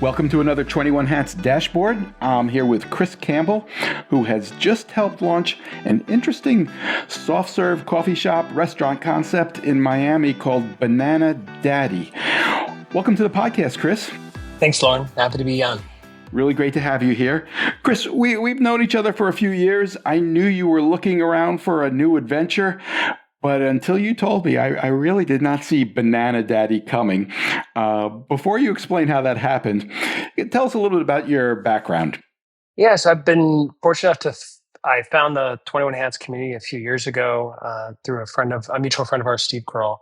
Welcome to another 21 Hats Dashboard. I'm here with Chris Campbell, who has just helped launch an interesting soft serve coffee shop restaurant concept in Miami called Banana Daddy. Welcome to the podcast, Chris. Thanks, Lauren. Happy to be on. Really great to have you here. Chris, we've known each other for a few years. I knew you were looking around for a new adventure, but until you told me, I really did not see Banana Daddy coming. Before you explain how that happened, tell us a little bit about your background. Yes, I've been fortunate enough I found the 21 Hats community a few years ago through a mutual friend of ours, Steve Kroll.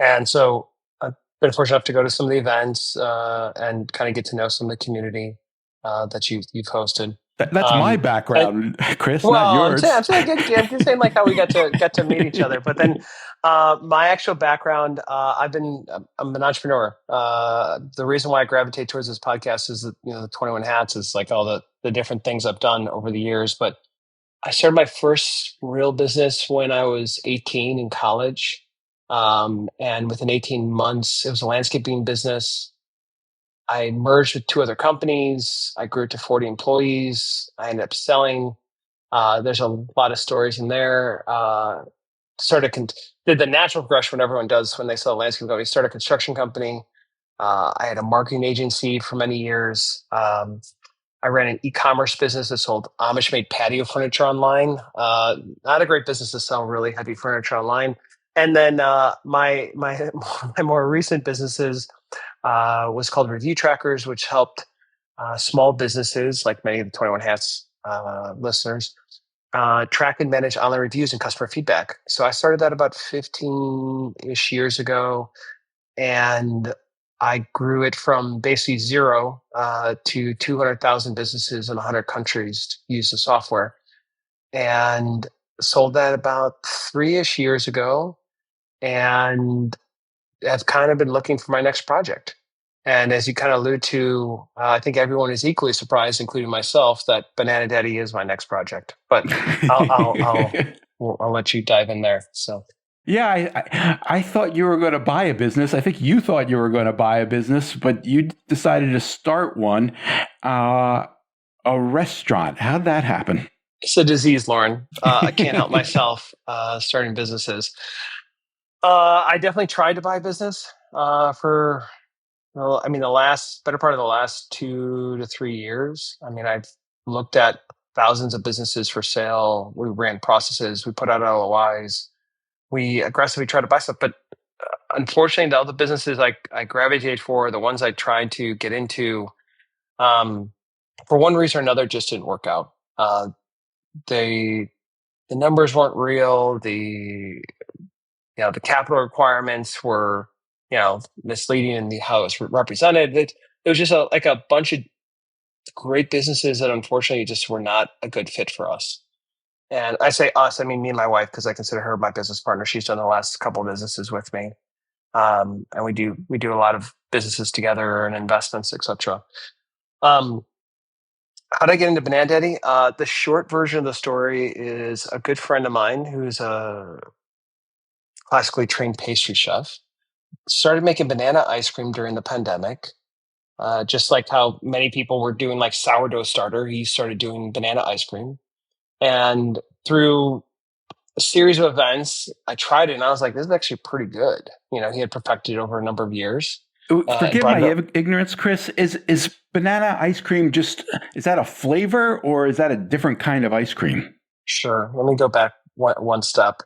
And so I've been fortunate enough to go to some of the events and kind of get to know some of the community that you've hosted. That's my background, Chris, not yours. I'm just saying like how we get to meet each other. But then my actual background, I'm an entrepreneur. The reason why I gravitate towards this podcast is that, the 21 Hats is like all the different things I've done over the years. But I started my first real business when I was 18 in college. And within 18 months, it was a landscaping business. I merged with two other companies. I grew it to 40 employees. I ended up selling. There's a lot of stories in there. Did the natural progression what everyone does when they sell a landscape company. Started a construction company. I had a marketing agency for many years. I ran an e-commerce business that sold Amish-made patio furniture online. Not a great business to sell really heavy furniture online. And then my more recent businesses was called Review Trackers, which helped small businesses like many of the 21 Hats listeners track and manage online reviews and customer feedback. So I started that about 15-ish years ago, and I grew it from basically zero to 200,000 businesses in 100 countries use the software, and sold that about 3-ish years ago, and I've kind of been looking for my next project. And as you kind of allude to, I think everyone is equally surprised, including myself, that Banana Daddy is my next project. But I'll let you dive in there. So. Yeah, I thought you were going to buy a business. I think you thought you were going to buy a business, but you decided to start one, a restaurant. How'd that happen? It's a disease, Lauren. I can't help myself starting businesses. I definitely tried to buy a business for, the better part of the last 2 to 3 years. I mean, I've looked at thousands of businesses for sale. We ran processes. We put out LOIs. We aggressively tried to buy stuff. But unfortunately, the other businesses I gravitated for, the ones I tried to get into, for one reason or another, just didn't work out. The numbers weren't real. The capital requirements were, misleading in how it's represented. It was just a bunch of great businesses that unfortunately just were not a good fit for us. And I say us, I mean me and my wife, because I consider her my business partner. She's done the last couple of businesses with me, and we do a lot of businesses together and investments, etc. How did I get into Banana Daddy? The short version of the story is a good friend of mine who's a classically trained pastry chef started making banana ice cream during the pandemic. Just like how many people were doing like sourdough starter, he started doing banana ice cream. And through a series of events, I tried it and I was like, this is actually pretty good. He had perfected it over a number of years. Forgive my ignorance, Chris. Is banana ice cream is that a flavor or is that a different kind of ice cream? Sure. Let me go back one step.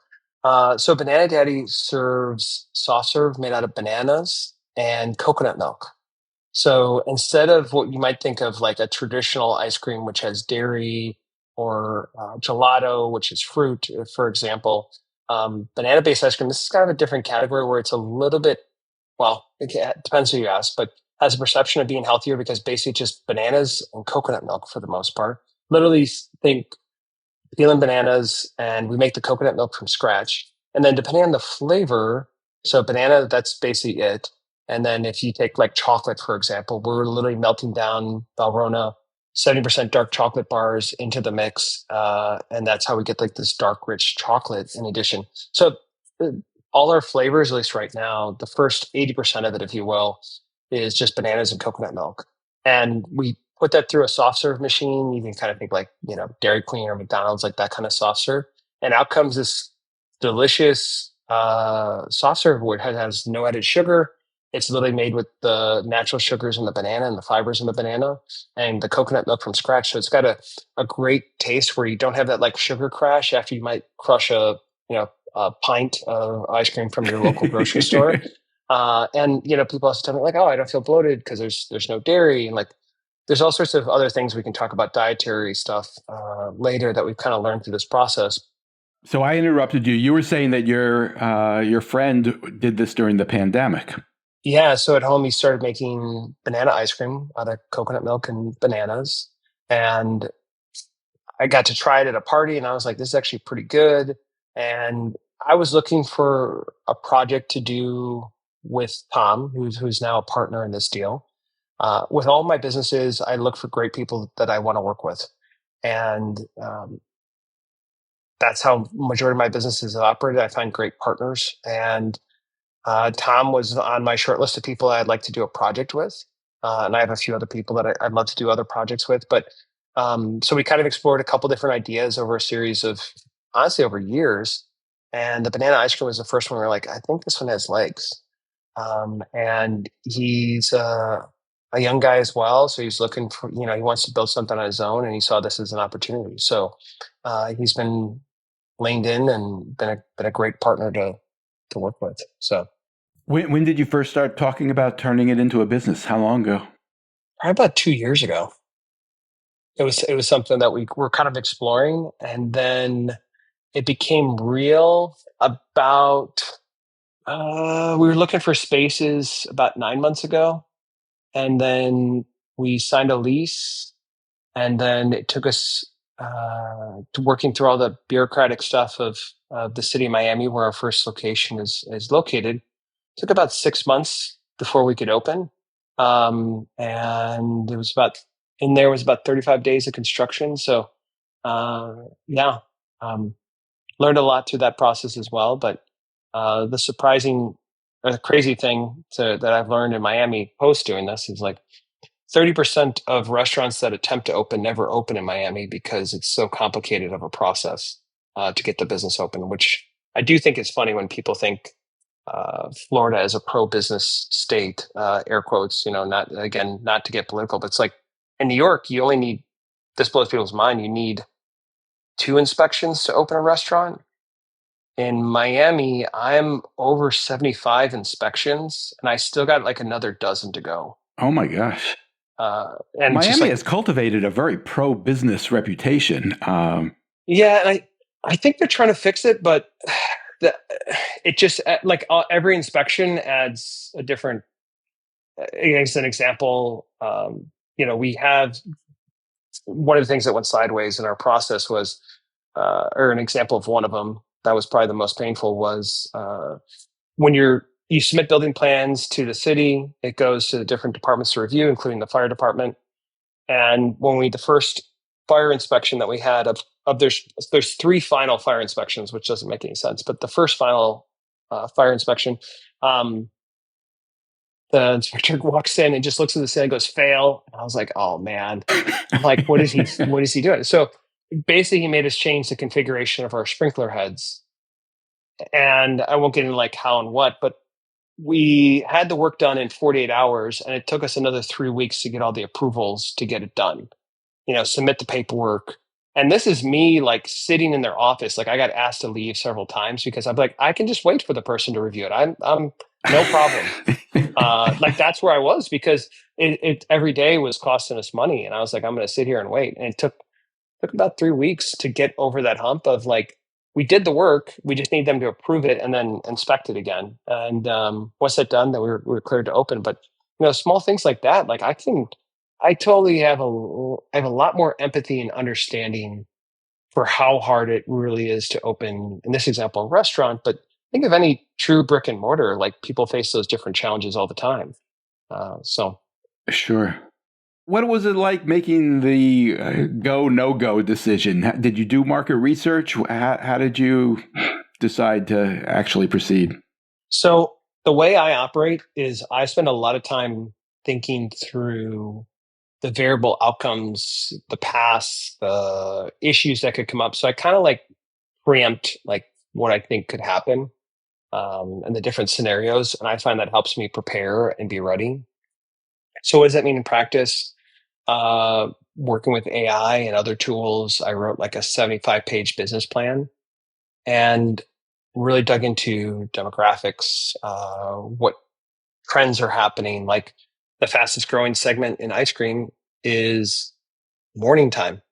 So Banana Daddy serves soft serve made out of bananas and coconut milk. So instead of what you might think of like a traditional ice cream, which has dairy, or gelato, which is fruit, for example, banana-based ice cream, this is kind of a different category where it's a little bit, it depends who you ask, but has a perception of being healthier because basically just bananas and coconut milk for the most part. Literally think peeling bananas, and we make the coconut milk from scratch. And then depending on the flavor, so banana, that's basically it. And then if you take like chocolate, for example, we're literally melting down Valrhona 70% dark chocolate bars into the mix. And that's how we get like this dark, rich chocolate in addition. So all our flavors, at least right now, the first 80% of it, if you will, is just bananas and coconut milk. And we put that through a soft serve machine. You can kind of think like, Dairy Queen or McDonald's, like that kind of soft serve. And out comes this delicious soft serve where it has no added sugar. It's literally made with the natural sugars in the banana and the fibers in the banana and the coconut milk from scratch. So it's got a great taste where you don't have that like sugar crash after you might crush a pint of ice cream from your local grocery store. And people also tell me like, oh, I don't feel bloated because there's no dairy, and like there's all sorts of other things we can talk about dietary stuff later that we've kind of learned through this process. So I interrupted you. You were saying that your friend did this during the pandemic. Yeah, so at home he started making banana ice cream out of coconut milk and bananas, and I got to try it at a party, and I was like, this is actually pretty good. And I was looking for a project to do with Tom, who's now a partner in this deal. With all my businesses, I look for great people that I want to work with, and that's how majority of my businesses have operated. I find great partners, and Tom was on my short list of people I'd like to do a project with, and I have a few other people that I'd love to do other projects with. But so we kind of explored a couple different ideas over a series of, honestly, over years. And the banana ice cream was the first one. We were like, I think this one has legs. And he's a young guy as well, so he's looking for, he wants to build something on his own, and he saw this as an opportunity. So he's been leaned in and been a great partner to work with. So when did you first start talking about turning it into a business? How long ago? probably about 2 years ago. It was something that we were kind of exploring, and then it became real about we were looking for spaces about 9 months ago, and then we signed a lease, and then it took us to working through all the bureaucratic stuff of the city of Miami, where our first location is located. It took about 6 months before we could open, and it was about 35 days of construction. So yeah, learned a lot through that process as well. But the surprising, crazy thing that I've learned in Miami post doing this is like 30% of restaurants that attempt to open never open in Miami because it's so complicated of a process to get the business open, which I do think is funny when people think Florida is a pro-business state, air quotes, not to get political, but it's like in New York, you only need, this blows people's mind, you need 2 inspections to open a restaurant. In Miami, I'm over 75 inspections, and I still got like another dozen to go. Oh my gosh. And Miami has cultivated a very pro-business reputation. Yeah, and I think they're trying to fix it, but it just like every inspection adds a different. As an example, we have one of the things that went sideways in our process was, or an example of one of them that was probably the most painful was when you submit building plans to the city, it goes to the different departments to review, including the fire department. And when the first fire inspection that we had there's 3 final fire inspections, which doesn't make any sense. But the first final fire inspection, the inspector walks in and just looks at the ceiling and goes, fail. And I was like, oh man, I'm like, what is he doing? So basically he made us change the configuration of our sprinkler heads. And I won't get into like how and what, but we had the work done in 48 hours, and it took us another 3 weeks to get all the approvals to get it done, submit the paperwork. And this is me like sitting in their office. Like I got asked to leave several times because I'm like, I can just wait for the person to review it. I'm no problem. Like that's where I was because it every day was costing us money. And I was like, I'm going to sit here and wait. And it took about 3 weeks to get over that hump of like, we did the work. We just need them to approve it and then inspect it again. And once that's done, then we were cleared to open. But small things like that, like I totally have a lot more empathy and understanding for how hard it really is to open, in this example, a restaurant. But think of any true brick and mortar, like people face those different challenges all the time. So sure. What was it like making the go, no-go decision? Did you do market research? How did you decide to actually proceed? So the way I operate is I spend a lot of time thinking through the variable outcomes, the past, the issues that could come up. So I kind of like preempt like what I think could happen, and the different scenarios. And I find that helps me prepare and be ready. So what does that mean in practice? Working with AI and other tools, I wrote like a 75-page business plan and really dug into demographics, what trends are happening. Like the fastest growing segment in ice cream is morning time.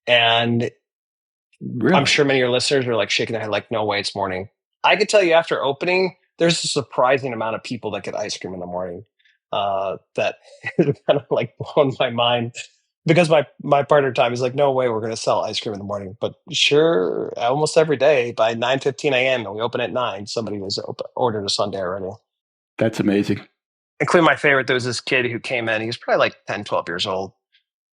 And I'm Really? sure many of your listeners are like shaking their head, like, no way, it's morning. I could tell you after opening, there's a surprising amount of people that get ice cream in the morning. That kind of like blown my mind because my partner time is like, no way, we're going to sell ice cream in the morning. But sure, almost every day by 9:15 a.m. and we open at 9, somebody was ordered a sundae already. That's amazing. Including my favorite, there was this kid who came in. He was probably like 10, 12 years old.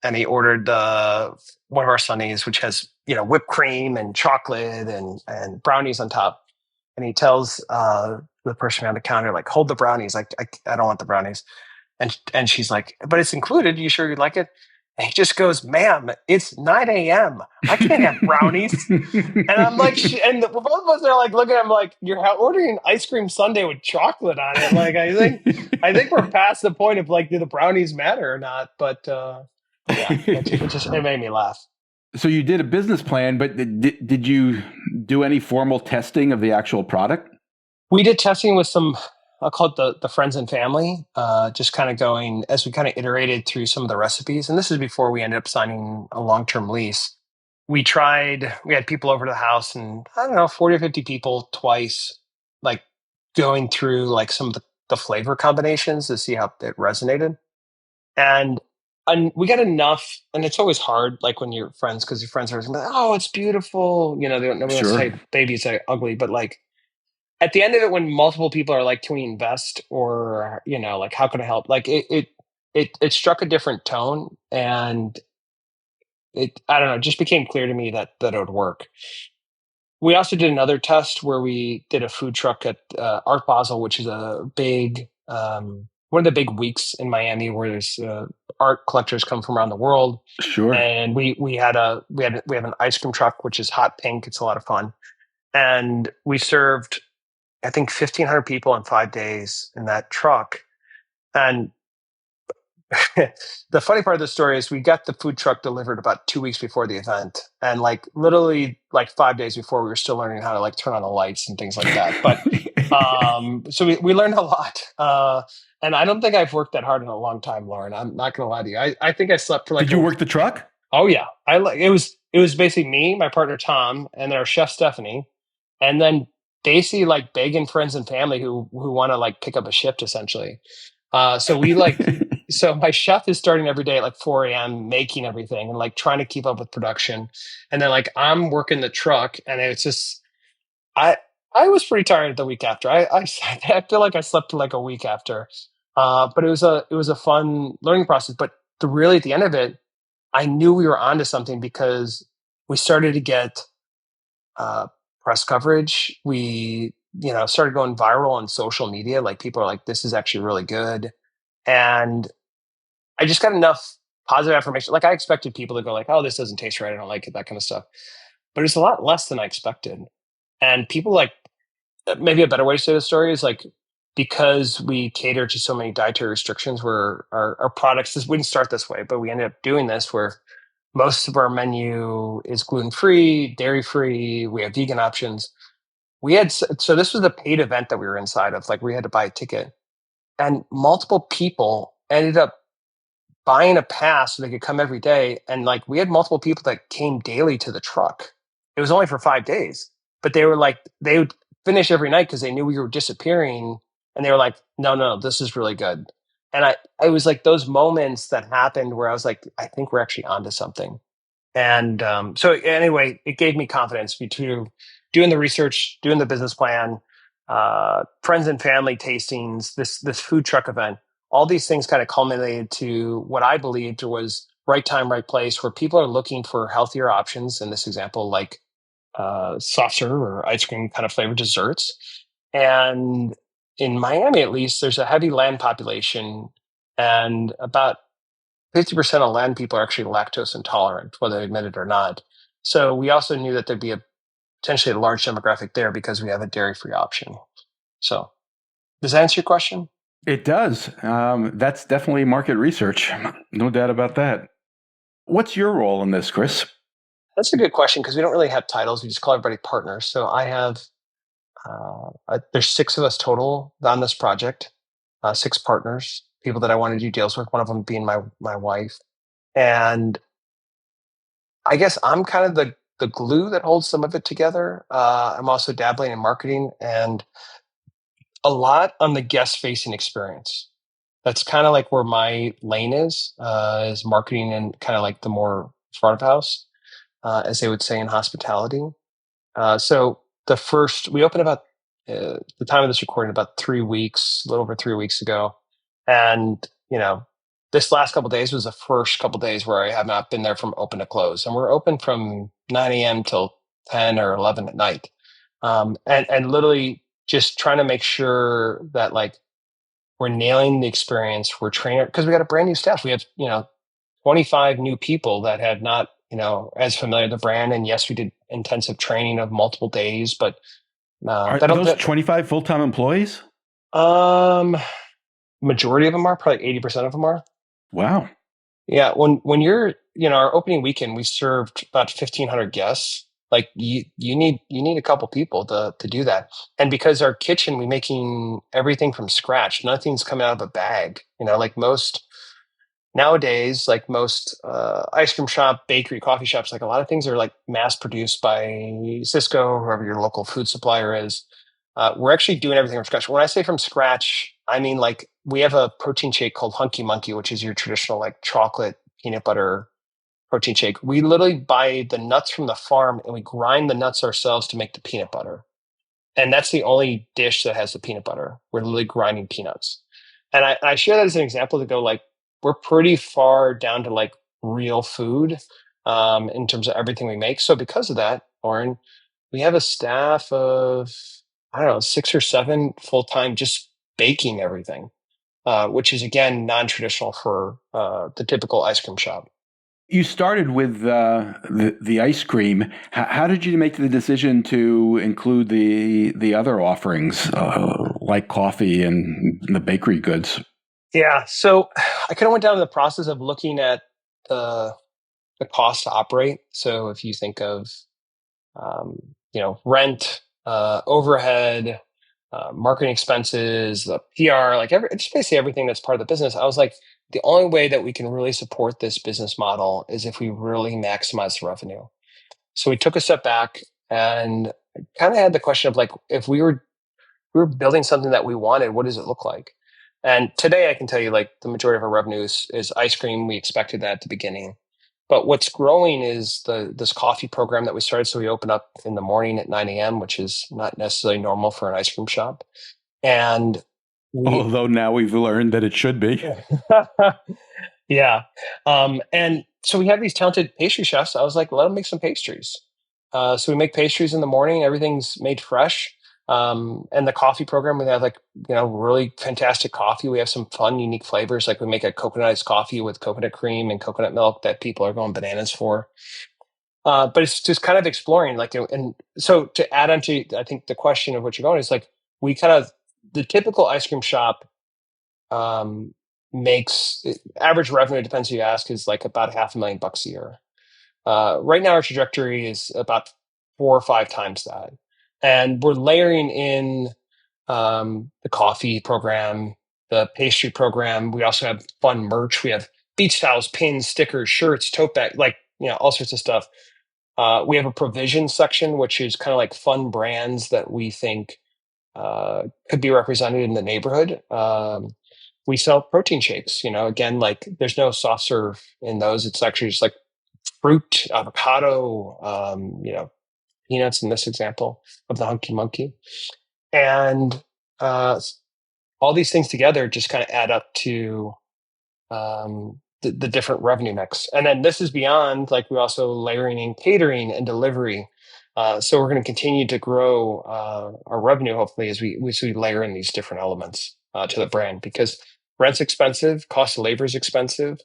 And he ordered one of our sundaes, which has, whipped cream and chocolate and brownies on top. And he tells the person behind the counter, like, hold the brownies. Like, I don't want the brownies. And she's like, but it's included. You sure you'd like it? And he just goes, ma'am, it's 9 a.m. I can't have brownies. And I'm like, and both of us are like looking at him like, you're ordering an ice cream sundae with chocolate on it. Like, I think we're past the point of like, do the brownies matter or not? But yeah, it made me laugh. So you did a business plan, but did you do any formal testing of the actual product? We did testing with some, I'll call it the friends and family, just kind of going as we kind of iterated through some of the recipes. And this is before we ended up signing a long-term lease. We had people over to the house and I don't know, 40 or 50 people twice, like going through like some of the flavor combinations to see how it resonated. And we got enough, and it's always hard, like when you're friends, because your friends are always like, oh, it's beautiful. Nobody wants to Sure. say babies are ugly, but like at the end of it, when multiple people are like, can we invest, or like how can I help? Like it struck a different tone, and I don't know, it just became clear to me that it would work. We also did another test where we did a food truck at Art Basel, which is a big one of the big weeks in Miami where there's art collectors come from around the world. Sure. And we have an ice cream truck which is hot pink. It's a lot of fun, and we served I think 1,500 people in 5 days in that truck. And the funny part of the story is we got the food truck delivered about 2 weeks before the event, and like literally like 5 days before we were still learning how to like turn on the lights and things like that. But so we learned a lot. And I don't think I've worked that hard in a long time, Lauren. I'm not gonna lie to you. I think I slept for like Did you work the truck? Oh yeah. It was basically me, my partner Tom, and then our chef Stephanie, and then basically like begging friends and family who want to like pick up a shift essentially. So we like so my chef is starting every day at like 4 a.m. making everything and like trying to keep up with production. And then like I'm working the truck, and it's just I I was pretty tired the week after. I feel like I slept like a week after. But it was a fun learning process. But really at the end of it, I knew we were onto something because we started to get uh, press coverage. We started going viral on social media. Like people are like, "This is actually really good," and I just got enough positive affirmation. Like I expected people to go like, "Oh, this doesn't taste right. I don't like it." That kind of stuff. But it's a lot less than I expected. And people like maybe a better way to say the story is like because we cater to so many dietary restrictions where our products this wouldn't start this way, but we ended up doing this where most of our menu is gluten free, dairy free. We have vegan options. We had so this was a paid event that we were inside of. Like we had to buy a ticket, and multiple people ended up buying a pass so they could come every day. And like we had multiple people that came daily to the truck. It was only for 5 days, but they were like they would finish every night because they knew we were disappearing, and they were like, no, no, this is really good. And I was like those moments that happened where I was like, I think we're actually onto something. And so anyway, it gave me confidence between doing the research, doing the business plan, friends and family tastings, this food truck event. All these things kind of culminated to what I believed was right time, right place, where people are looking for healthier options. In this example, like soft serve or ice cream kind of flavored desserts. And in Miami, at least, there's a heavy land population, and about 50% of Latin people are actually lactose intolerant, whether they admit it or not. So we also knew that there'd be potentially a large demographic there because we have a dairy-free option. So does that answer your question? It does. That's definitely market research. No doubt about that. What's your role in this, Chris? That's a good question because we don't really have titles. We just call everybody partners. So I have, there's 6 of us total on this project, 6 partners, people that I want to do deals with, one of them being my wife. And I guess I'm kind of the glue that holds some of it together. I'm also dabbling in marketing and a lot on the guest facing experience. That's kind of like where my lane is marketing and kind of like the more front of house, as they would say in hospitality. So we opened about the time of this recording about 3 weeks, a little over 3 weeks ago, and this last couple of days was the first couple of days where I have not been there from open to close, and we're open from 9 a.m. till 10 or 11 at night, and literally just trying to make sure that like we're nailing the experience. We're training because we got a brand new staff. We have 25 new people that had not as familiar with the brand, and yes, we did intensive training of multiple days, but Are those 25 full-time employees? Majority of them are, probably 80% of them are. Wow. Yeah, when you're our opening weekend, we served about 1,500 guests. Like you need a couple people to do that, and because our kitchen, we making everything from scratch. Nothing's coming out of a bag. Like most nowadays, like most ice cream shop, bakery, coffee shops, like a lot of things are like mass produced by Cisco, whoever your local food supplier is. We're actually doing everything from scratch. When I say from scratch, I mean like we have a protein shake called Hunky Monkey, which is your traditional like chocolate peanut butter protein shake. We literally buy the nuts from the farm and we grind the nuts ourselves to make the peanut butter. And that's the only dish that has the peanut butter. We're literally grinding peanuts. And I share that as an example to go like, we're pretty far down to like real food in terms of everything we make. So because of that, Lauren, we have a staff of, I don't know, 6 or 7 full-time just baking everything, which is, again, non-traditional for the typical ice cream shop. You started with the ice cream. How did you make the decision to include the other offerings like coffee and the bakery goods? Yeah, so I kind of went down to the process of looking at the cost to operate. So if you think of rent, overhead, marketing expenses, the PR, like just basically everything that's part of the business. I was like, the only way that we can really support this business model is if we really maximize the revenue. So we took a step back and kind of had the question of like, if we were building something that we wanted, what does it look like? And today I can tell you like the majority of our revenue is ice cream. We expected that at the beginning. But what's growing is this coffee program that we started. So we open up in the morning at 9 a.m., which is not necessarily normal for an ice cream shop. And although now we've learned that it should be. Yeah. And so we have these talented pastry chefs. I was like, let them make some pastries. So we make pastries in the morning. Everything's made fresh. And the coffee program, we have like, really fantastic coffee. We have some fun, unique flavors. Like we make a coconut iced coffee with coconut cream and coconut milk that people are going bananas for. But it's just kind of exploring like, and so to add on to, I think the question of what you're going is like, the typical ice cream shop, makes average revenue, depends who you ask, is like about $500,000 a year. Right now our trajectory is about 4 or 5 times that. And we're layering in the coffee program, the pastry program. We also have fun merch. We have beach towels, pins, stickers, shirts, tote bag, like, all sorts of stuff. We have a provision section, which is kind of like fun brands that we think could be represented in the neighborhood. We sell protein shakes, again, like there's no soft serve in those. It's actually just like fruit, avocado, peanuts in this example of the Hunky Monkey. And all these things together just kind of add up to the different revenue mix. And then this is beyond, like, we also layering in catering and delivery. So we're going to continue to grow our revenue, hopefully, as we layer in these different elements to the brand, because rent's expensive, cost of labor is expensive,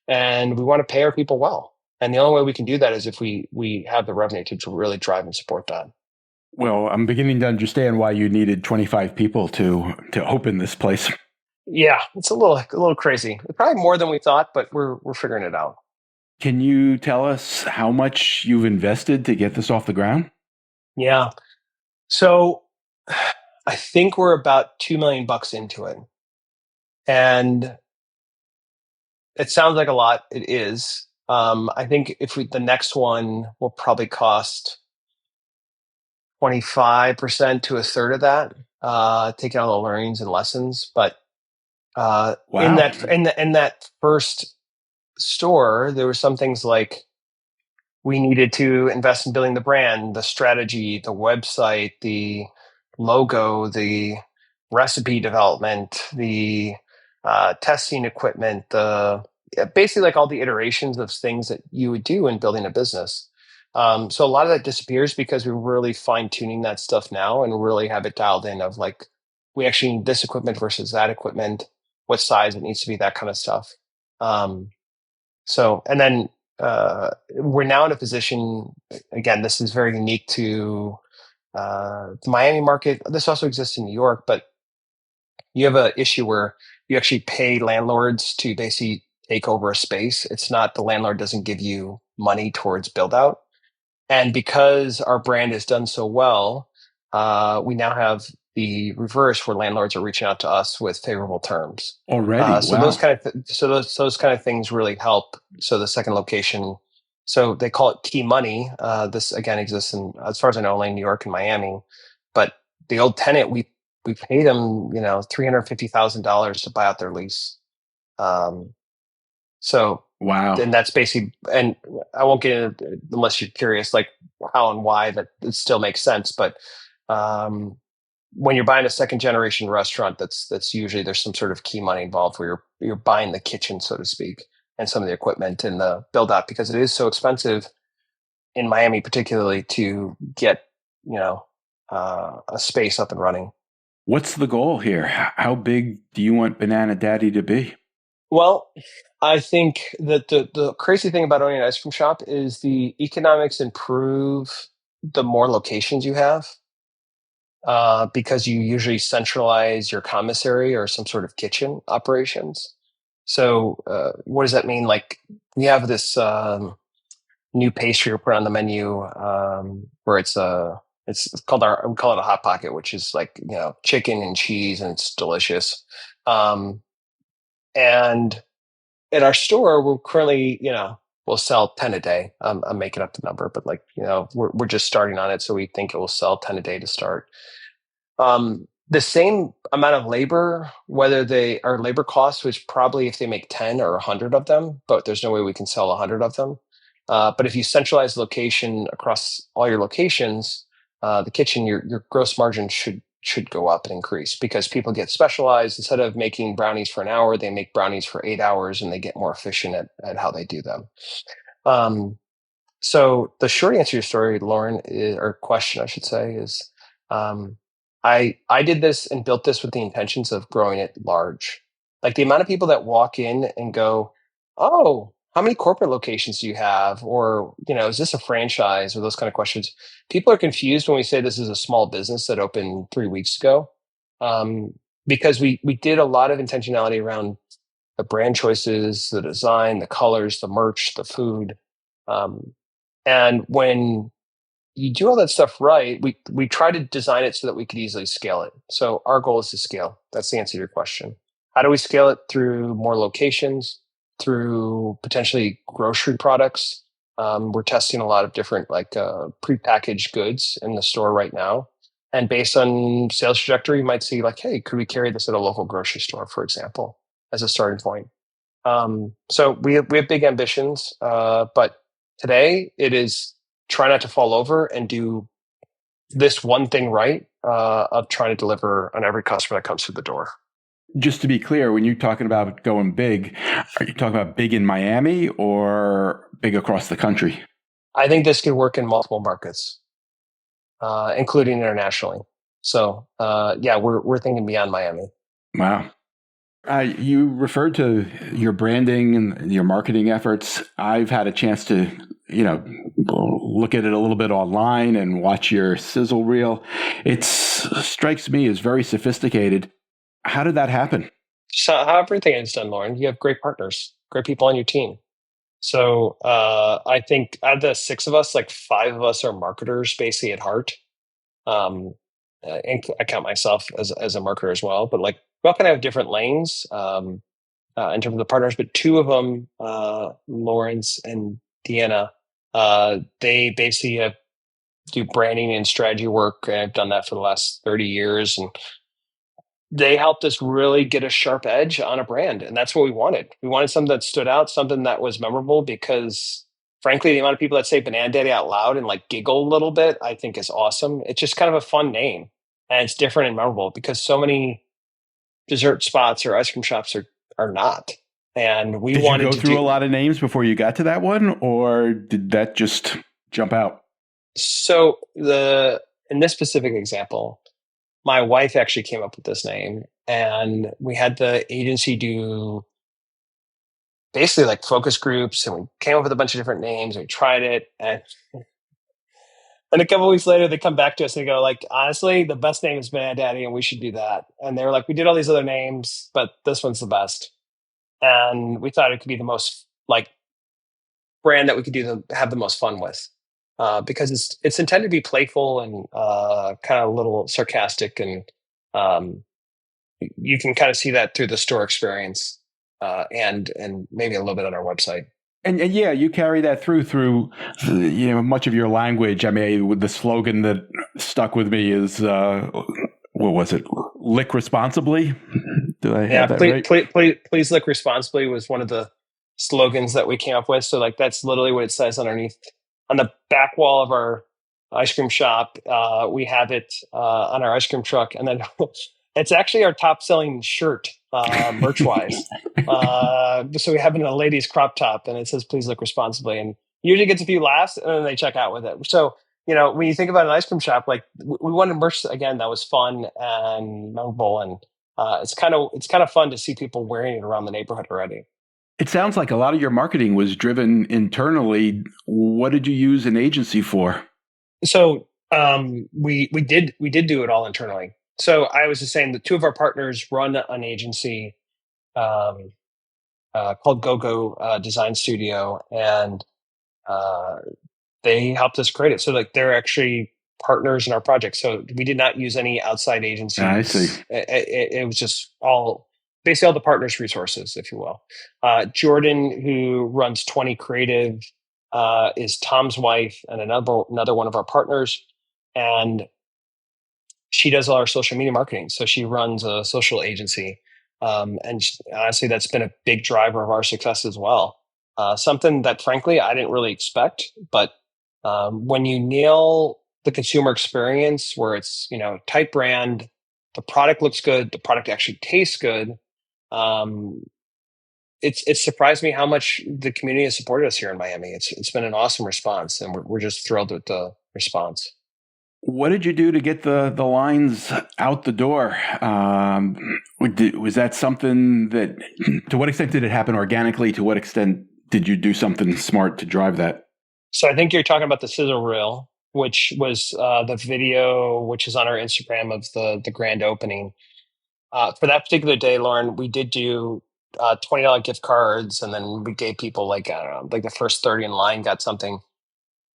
and we want to pay our people well. And the only way we can do that is if we have the revenue to really drive and support that. Well, I'm beginning to understand why you needed 25 people to open this place. Yeah, it's a little crazy. Probably more than we thought, but we're figuring it out. Can you tell us how much you've invested to get this off the ground? Yeah. So I think we're about $2 million into it. And it sounds like a lot. It is. I think the next one will probably cost 25% to a third of that, taking all the learnings and lessons. But in Wow. that first store, there were some things like we needed to invest in building the brand, the strategy, the website, the logo, the recipe development, the testing equipment, basically like all the iterations of things that you would do in building a business. So a lot of that disappears because we're really fine tuning that stuff now and really have it dialed in of like, we actually need this equipment versus that equipment, what size it needs to be, that kind of stuff. And then we're now in a position, again, this is very unique to the Miami market. This also exists in New York, but you have an issue where you actually pay landlords to basically take over a space. It's not, the landlord doesn't give you money towards build out. And because our brand has done so well, we now have the reverse where landlords are reaching out to us with favorable terms. Already? So Wow. those kind of things really help. So the second location, so they call it key money. This again exists in, as far as I know, only in New York and Miami. But the old tenant, we paid them, $350,000 to buy out their lease. So Wow. then that's basically, and I won't get into, unless you're curious, like how and why that it still makes sense. But when you're buying a second generation restaurant, that's usually there's some sort of key money involved where you're buying the kitchen, so to speak, and some of the equipment and the build out, because it is so expensive in Miami, particularly to get, a space up and running. What's the goal here? How big do you want Banana Daddy to be? Well, I think that the crazy thing about owning an ice cream shop is the economics improve the more locations you have, because you usually centralize your commissary or some sort of kitchen operations. So, what does that mean? Like, we have this new pastry we put on the menu, where it's called we call it a hot pocket, which is like chicken and cheese, and it's delicious. And at our store, we're currently, we'll sell 10 a day. I'm making up the number, but like, we're just starting on it. So we think it will sell 10 a day to start. The same amount of labor, whether they are labor costs, which probably if they make 10 or 100 of them, but there's no way we can sell 100 of them. But if you centralize the location across all your locations, the kitchen, your gross margin should go up and increase because people get specialized. Instead of making brownies for an hour, they make brownies for 8 hours, and they get more efficient at how they do them. So the short answer to your story, Lauren, or question, I should say, is I did this and built this with the intentions of growing it large. Like the amount of people that walk in and go, "Oh, how many corporate locations do you have?" Or, "Is this a franchise?" Or those kind of questions. People are confused when we say this is a small business that opened 3 weeks ago, because we did a lot of intentionality around the brand choices, the design, the colors, the merch, the food. And when you do all that stuff right, we try to design it so that we could easily scale it. So our goal is to scale. That's the answer to your question. How do we scale it? Through more locations, through potentially grocery products. We're testing a lot of different prepackaged goods in the store right now. And based on sales trajectory, you might see like, hey, could we carry this at a local grocery store, for example, as a starting point? So we have big ambitions, but today it is try not to fall over and do this one thing right, of trying to deliver on every customer that comes through the door. Just to be clear, when you're talking about going big, are you talking about big in Miami or big across the country? I think this could work in multiple markets, including internationally. So, yeah, we're thinking beyond Miami. Wow. You referred to your branding and your marketing efforts. I've had a chance to, look at it a little bit online and watch your sizzle reel. It strikes me as very sophisticated. How did that happen? So how everything is done, Lauren, you have great partners, great people on your team. So I think out of the six of us, like five of us are marketers basically at heart. Um, and I count myself as a marketer as well, but like we all kind of have different lanes in terms of the partners, but two of them, Lawrence and Deanna, they basically do branding and strategy work. And I've done that for the last 30 years. And they helped us really get a sharp edge on a brand. And that's what we wanted. We wanted something that stood out, something that was memorable, because frankly, the amount of people that say Banana Daddy out loud and like giggle a little bit, I think is awesome. It's just kind of a fun name, and it's different and memorable because so many dessert spots or ice cream shops are not. And we Did you wanted go to through do a lot of names before you got to that one, or did that just jump out? so. The In this specific example, my wife actually came up with this name, and we had the agency do basically like focus groups, and we came up with a bunch of different names. And we tried it, and a couple of weeks later, they come back to us and they go, like, honestly, the best name is Banana Daddy, and we should do that. And they were like, we did all these other names, but this one's the best. And we thought it could be the most like brand that we could have the most fun with, because it's intended to be playful and kind of a little sarcastic, and um, you can kind of see that through the store experience, and maybe a little bit on our website. And yeah, you carry that through much of your language. I mean, with the slogan that stuck with me is what was it? Lick responsibly. Did I Yeah, have that right? please lick responsibly was one of the slogans that we came up with. So like that's literally what it says underneath on the back wall of our ice cream shop. We have it on our ice cream truck, and then it's actually our top selling shirt merch wise. So we have it in a lady's crop top, and it says "Please lick responsibly," and usually gets a few laughs, and then they check out with it. So when you think about an ice cream shop, like we wanted merch again that was fun and memorable, and it's kind of fun to see people wearing it around the neighborhood already. It sounds like a lot of your marketing was driven internally. What did you use an agency for? So we did do it all internally. So I was just saying the two of our partners run an agency um, called GoGo Design Studio, and uh, they helped us create it. So like they're actually partners in our project. So we did not use any outside I see. agencies. It was just basically all the partners' resources, if you will. Jordan, who runs 20 Creative, is Tom's wife and another one of our partners, and she does all our social media marketing. So she runs a social agency, and honestly, that's been a big driver of our success as well. Something that, frankly, I didn't really expect, but when you nail the consumer experience, where it's tight brand, the product looks good, the product actually tastes good. Um, it's surprised me how much the community has supported us here in Miami. It's been an awesome response, and we're just thrilled with the response. What did you do to get the lines out the door? Was that something that, to what extent did it happen organically? To what extent did you do something smart to drive that? So I think you're talking about the sizzle reel, which was the video, which is on our Instagram of the grand opening. For that particular day, Lauren, we did do $20 gift cards, and then we gave people like I don't know, like the first 30 in line got something.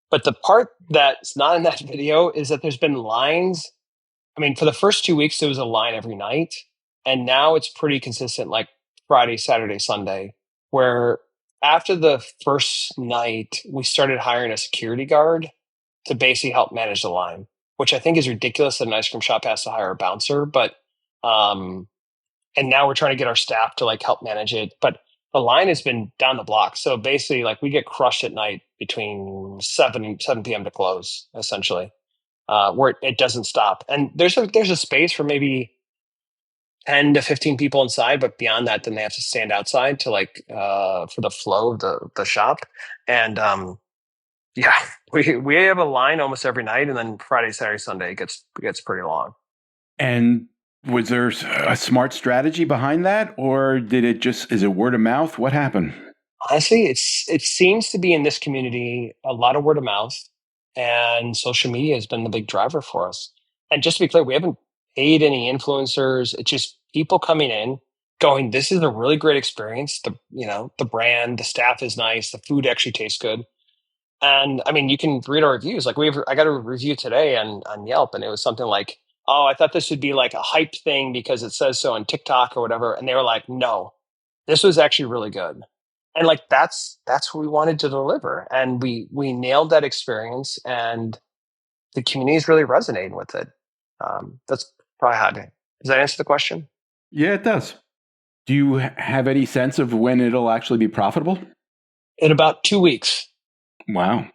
But the part that's not in that video is that there's been lines. I mean, for the first 2 weeks, there was a line every night. And now it's pretty consistent, like Friday, Saturday, Sunday, where after the first night, we started hiring a security guard to basically help manage the line, which I think is ridiculous that an ice cream shop has to hire a bouncer. But, and now we're trying to get our staff to like help manage it. But the line has been down the block. So basically, like we get crushed at night between 7 p.m. to close, essentially, where it doesn't stop. And there's a space for maybe 10 to 15 people inside, but beyond that, then they have to stand outside to like for the flow of the shop. And yeah, we have a line almost every night, and then Friday, Saturday, Sunday it gets pretty long. And Was there a smart strategy behind that, or is it word of mouth? What happened? Honestly, it seems to be in this community a lot of word of mouth, and social media has been the big driver for us. And just to be clear, we haven't paid any influencers. It's just people coming in, going, "This is a really great experience. The brand, the staff is nice, the food actually tastes good." And I mean, you can read our reviews. Like I got a review today on Yelp, and it was something like, "Oh, I thought this would be like a hype thing because it says so on TikTok or whatever." And they were like, "No, this was actually really good." And like that's what we wanted to deliver, and we nailed that experience, and the community is really resonating with it. That's probably how to. Does that answer the question? Yeah, it does. Do you have any sense of when it'll actually be profitable? In about 2 weeks. Wow.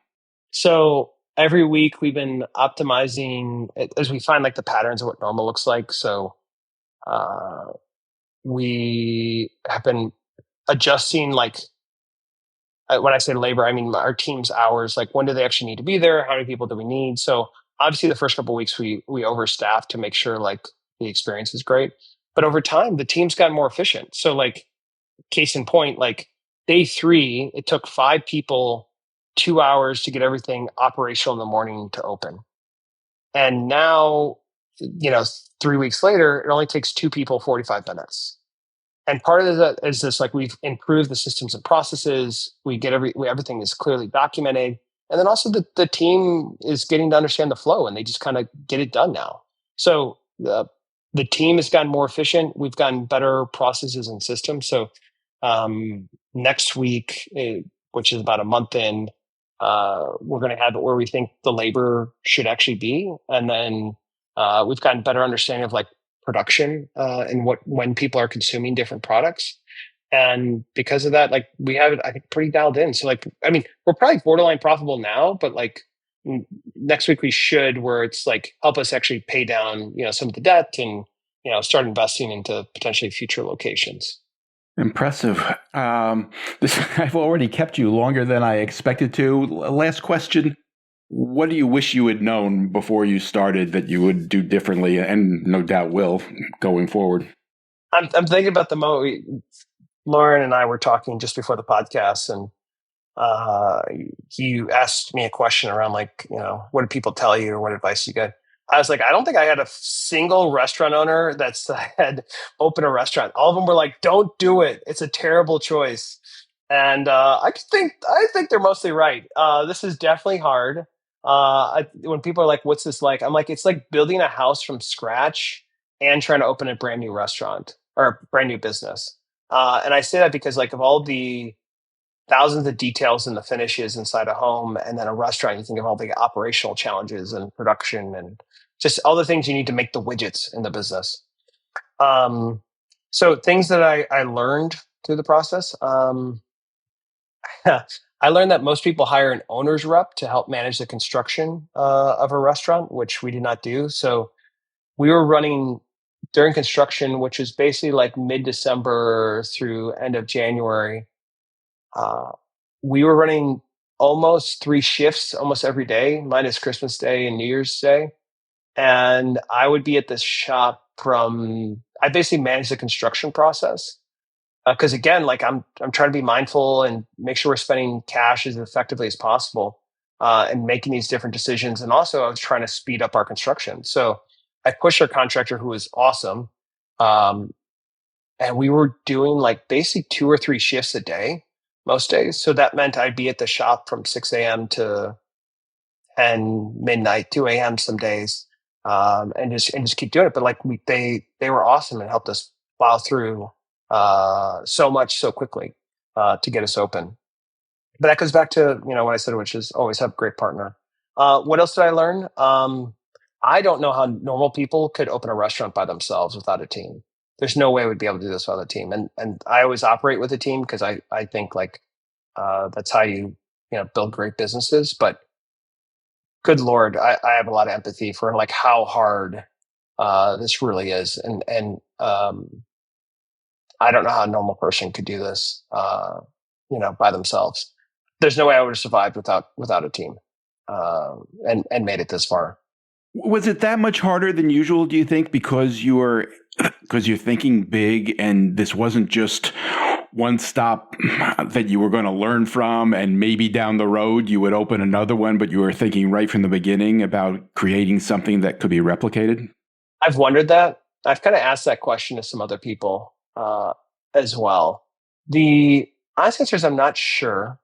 So every week we've been optimizing as we find like the patterns of what normal looks like. So uh, we have been adjusting like when I say labor, I mean our team's hours. Like when do they actually need to be there? How many people do we need? So obviously the first couple of weeks we overstaff to make sure like the experience is great. But over time the team's gotten more efficient. So like case in point, like day 3, it took 5 people 2 hours to get everything operational in the morning to open. And now, 3 weeks later, it only takes 2 people 45 minutes. And part of that is this, like we've improved the systems and processes. Everything is clearly documented. And then also the team is getting to understand the flow and they just kind of get it done now. So the team has gotten more efficient. We've gotten better processes and systems. So next week, which is about a month in, we're going to have it where we think the labor should actually be. And then we've gotten better understanding of like production and when people are consuming different products. And because of that, like we have it, I think, pretty dialed in. So like, I mean, we're probably borderline profitable now, but like next week we should, where it's like help us actually pay down, some of the debt and, start investing into potentially future locations. Impressive. I've already kept you longer than I expected to. Last question. What do you wish you had known before you started that you would do differently, and no doubt will going forward? I'm thinking about the Lauren and I were talking just before the podcast, and you asked me a question around like, what did people tell you or what advice you get? I was like, I don't think I had a single restaurant owner that's had open a restaurant. All of them were like, don't do it. It's a terrible choice. And I think they're mostly right. This is definitely hard. When people are like, what's this like? I'm like, it's like building a house from scratch and trying to open a brand new restaurant or a brand new business. And I say that because like of all the thousands of details in the finishes inside a home, and then a restaurant, you think of all the operational challenges and production and just all the things you need to make the widgets in the business. Um, so things that I learned through the process. I learned that most people hire an owner's rep to help manage the construction of a restaurant, which we did not do. So we were running during construction, which was basically like mid-December through end of January. Uh, we were running almost 3 shifts almost every day, minus Christmas Day and New Year's Day. And I would be at the shop I basically managed the construction process. Because again, like I'm trying to be mindful and make sure we're spending cash as effectively as possible, and making these different decisions. And also, I was trying to speed up our construction. So I pushed our contractor, who was awesome, um, and we were doing like basically 2 or 3 shifts a day most days. So that meant I'd be at the shop from 6 a.m. to 10 midnight, 2 a.m. some days, and just keep doing it. But like they were awesome and helped us plow through so much so quickly to get us open. But that goes back to what I said, which is always have a great partner. What else did I learn? I don't know how normal people could open a restaurant by themselves without a team. There's no way we'd be able to do this without a team. And I always operate with a team because I think like that's how you build great businesses. But good Lord, I have a lot of empathy for like how hard this really is. And I don't know how a normal person could do this, by themselves. There's no way I would have survived without a team, and made it this far. Was it that much harder than usual, do you think, because you're thinking big and this wasn't just one stop that you were going to learn from, and maybe down the road you would open another one, but you were thinking right from the beginning about creating something that could be replicated? I've wondered that. I've kind of asked that question to some other people as well. The honest answer is I'm not sure.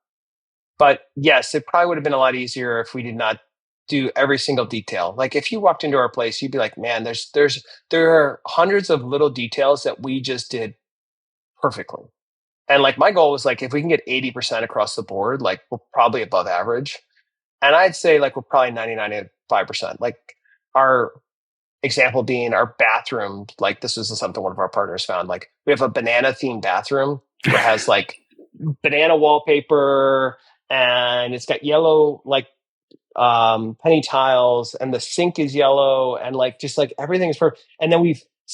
But yes, it probably would have been a lot easier if we did not do every single detail. Like if you walked into our place, you'd be like, man, there are hundreds of little details that we just did perfectly. And like my goal was like, if we can get 80% across the board, like we're probably above average. And I'd say like we're probably 99.5%. Like our example being our bathroom, like this is something one of our partners found. Like we have a banana themed bathroom that has like banana wallpaper, and it's got yellow like penny tiles, and the sink is yellow, and like just like everything is perfect. And then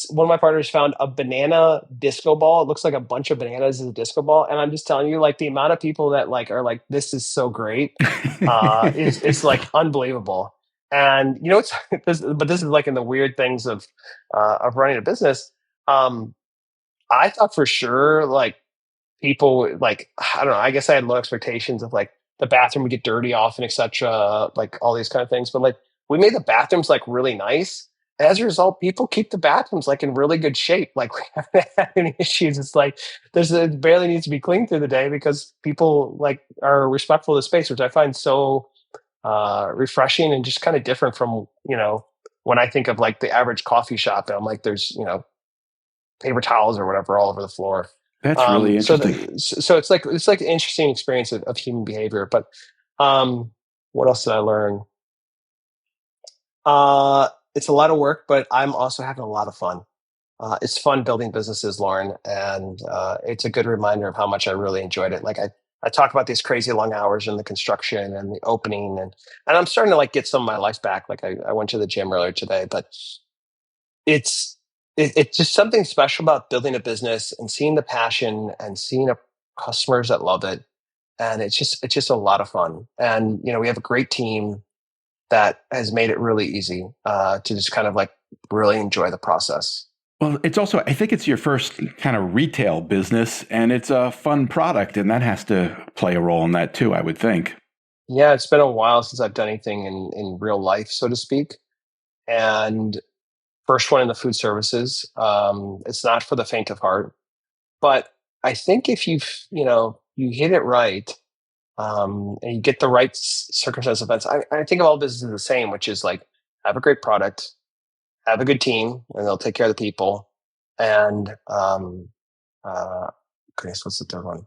one of my partners found a banana disco ball. It looks like a bunch of bananas as a disco ball. And I'm just telling you, like the amount of people that like are like, this is so great, is like unbelievable. And you know, but this is like in the weird things of running a business. I thought for sure, like people like, I don't know, I guess I had low expectations of like the bathroom would get dirty often, etc., like all these kind of things. But like we made the bathrooms like really nice. And as a result, people keep the bathrooms like in really good shape. Like we haven't had any issues. It's like it barely needs to be cleaned through the day because people like are respectful of the space, which I find so refreshing and just kind of different from, you know, when I think of like the average coffee shop, and I'm like, there's, you know, paper towels or whatever all over the floor. That's really interesting. So it's like an interesting experience of human behavior. But what else did I learn? It's a lot of work, but I'm also having a lot of fun. It's fun building businesses, Lauren, and it's a good reminder of how much I really enjoyed it. Like I talk about these crazy long hours in the construction and the opening, and I'm starting to like get some of my life back. Like I went to the gym earlier today, but it's just something special about building a business and seeing the passion and seeing customers that love it. And it's just a lot of fun. And, you know, we have a great team that has made it really easy to just kind of like really enjoy the process. Well, it's also, I think it's your first kind of retail business, and it's a fun product, and that has to play a role in that too, I would think. Yeah, it's been a while since I've done anything in real life, so to speak. And first one in the food services. It's not for the faint of heart, but I think if you hit it right, and you get the right circumstance events, I think of all businesses the same, which is like have a great product, have a good team, and they'll take care of the people. And goodness, what's the third one?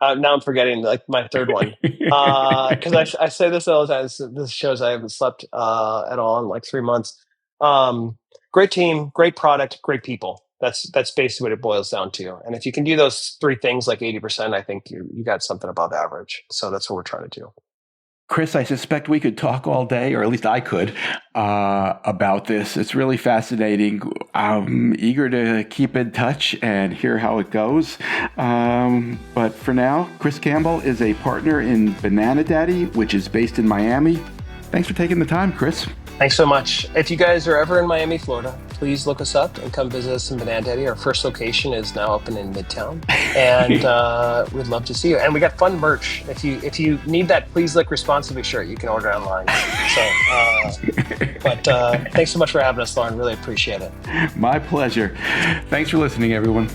Now I'm forgetting like my third one because I say this all the time. This shows I haven't slept at all in like 3 months. Great team, great product, great people. That's basically what it boils down to. And if you can do those three things like 80%, I think you got something above average. So that's what we're trying to do. Chris, I suspect we could talk all day, or at least I could, about this. It's really fascinating. I'm eager to keep in touch and hear how it goes. But for now, Chris Campbell is a partner in Banana Daddy, which is based in Miami. Thanks for taking the time, Chris. Thanks so much. If you guys are ever in Miami, Florida, please look us up and come visit us in Banana Daddy. Our first location is now open in Midtown, and we'd love to see you. And we got fun merch. If you need that Please Lick Responsibly shirt, you can order it online. But thanks so much for having us, Lauren. Really appreciate it. My pleasure. Thanks for listening, everyone.